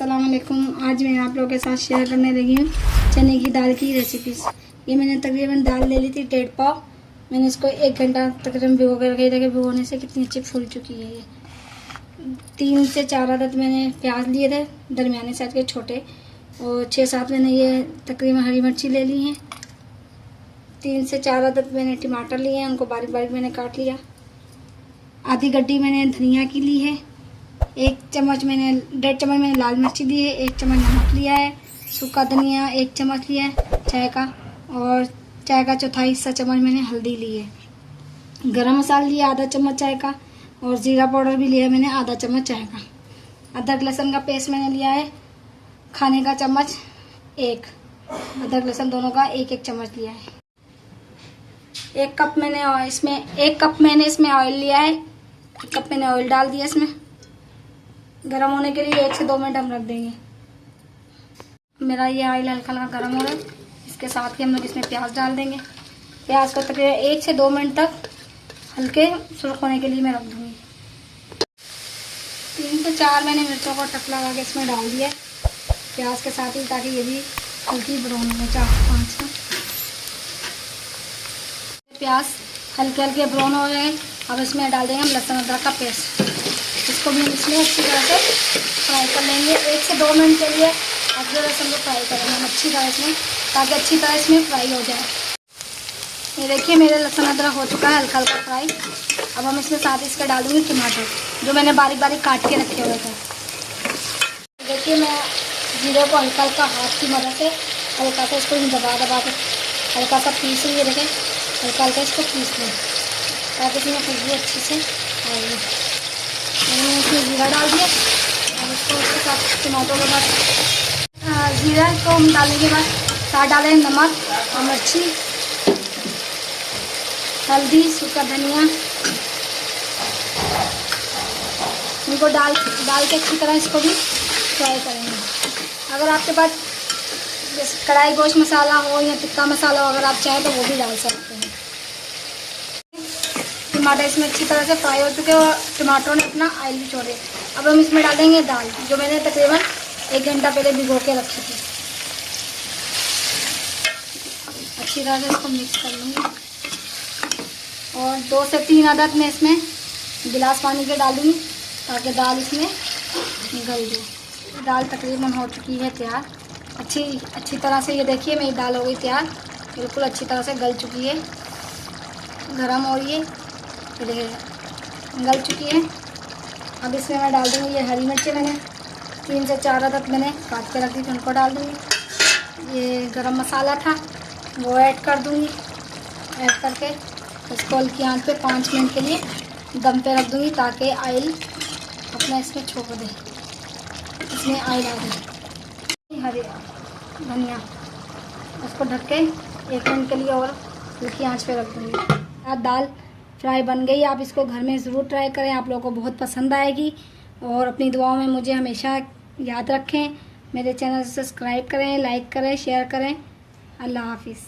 अस्सलाम वालेकुम। आज मैं आप लोगों के साथ शेयर करने लगी हूँ चने की दाल की रेसिपीज़। ये मैंने तकरीबन दाल ले ली थी 1.5 पाव। मैंने इसको 1 घंटा तकरीबन भिगो कर रखी थी। भिगोने से कितनी अच्छी फूल चुकी है। ये 3 से 4 अदद मैंने प्याज लिए थे दरमियाने साइज के छोटे, और 6-7 मैंने ये तकरीबन हरी मिर्ची ले ली हैं। 3 से 4 अदद मैंने टमाटर लिए हैं, उनको बारीक बारीक मैंने काट लिया। आधी गड्डी मैंने धनिया की ली है। 1 चम्मच मैंने 1.5 चम्मच मैंने लाल मिर्ची ली है। 1 चम्मच नमक लिया है। सूखा धनिया 1 चम्मच लिया है चाय का, और चाय का चौथाई हिस्सा चम्मच मैंने हल्दी ली है। गरम मसाला लिया आधा चम्मच चाय का, और जीरा पाउडर भी लिया मैंने आधा चम्मच चाय का। अदरक लहसुन का पेस्ट मैंने लिया है खाने का चम्मच 1। अदरक लहसुन दोनों का 1-1 चम्मच लिया है। 1 कप मैंने इसमें ऑयल लिया है। 1 कप मैंने ऑयल डाल दिया इसमें। गरम होने के लिए 1 से 2 मिनट हम रख देंगे। मेरा ये ऑयल हल्का हल्का गर्म हो रहा है। इसके साथ ही हम लोग इसमें प्याज डाल देंगे। प्याज को तकरीबन 1 से 2 मिनट तक हल्के सुर्ख होने के लिए मैं रख दूंगी। 3 से 4 मैंने मिर्चों को टक लगा के इसमें डाल दिया प्याज के साथ ही, ताकि ये भी हल्की ब्राउन हो। 4-5 प्याज हल्के हल्के ब्राउन हो गए। अब इसमें डाल देंगे हम लहसुन अदरक का पेस्ट। इसको भी हम इसमें अच्छी तरह से फ्राई कर लेंगे। 1 से 2 मिनट के लिए अदरक लहसुन को फ्राई करेंगे हम अच्छी तरह इसमें, ताकि अच्छी तरह इसमें फ्राई हो जाए। ये देखिए मेरे लहसुन अदरक हो चुका है हल्का हल्का फ्राई। अब हम इसमें साथ इसके डाल दूँगी टमाटर, जो मैंने बारीक बारीक काट के रखे हुए थे। देखिए मैं जीरे को हल्का हल्का हाथ की मदद से हल्का सा इसको दबा के हल्का सा पीस लिए रखें। हल्का हल्का इसको पीस लें ताकि इसमें खुशबू अच्छी से आएगी। मैंने इसमें जीरा डाल दिया। और इसको उसके साथ टमाटो के बाद जीरा को हम डालने के बाद साथ डालें नमक और मिर्ची, हल्दी, सूखा धनिया। इनको डाल के अच्छी तरह इसको भी फ्राई करेंगे। अगर आपके पास जैसे कढ़ाई गोश्त मसाला हो या टिक्का मसाला हो, अगर आप चाहें तो वो भी डाल सकते हैं। टमाटर इसमें अच्छी तरह से फ्राई हो चुके हैं और टमाटरों ने अपना ऑयल भी छोड़े। अब हम इसमें डालेंगे दाल, जो मैंने तकरीबन 1 घंटा पहले भिगो के रखी थी। अच्छी तरह से इसको मिक्स कर लूँगी, और 2 से 3 अदद में इसमें गिलास पानी के डालूँगी, ताकि दाल इसमें गल जाए। दाल तकरीबन हो चुकी है तैयार अच्छी तरह से। ये देखिए मेरी दाल हो गई तैयार, बिल्कुल अच्छी तरह से गल चुकी है। गरम हो रही है, ये देखिए गल चुकी है। अब इसमें मैं डाल दूँगी ये हरी मिर्ची, मैंने 3 से 4 अदद मैंने काट के रखी थी, उनको डाल दूँगी। ये गरम मसाला था वो ऐड कर दूँगी। ऐड करके इसको हल्की आंच पे 5 मिनट के लिए दम पे रख दूँगी, ताकि ऑयल अपना इसमें छोड़ दे, इसमें ऑयल आ जाए। हरी धनिया, उसको ढक के 1 मिनट के लिए और हल्की आंच पे रख दूँगी। दाल फ्राई बन गई। आप इसको घर में ज़रूर ट्राई करें, आप लोगों को बहुत पसंद आएगी। और अपनी दुआओं में मुझे हमेशा याद रखें। मेरे चैनल सब्सक्राइब करें, लाइक करें, शेयर करें। अल्लाह हाफिज़।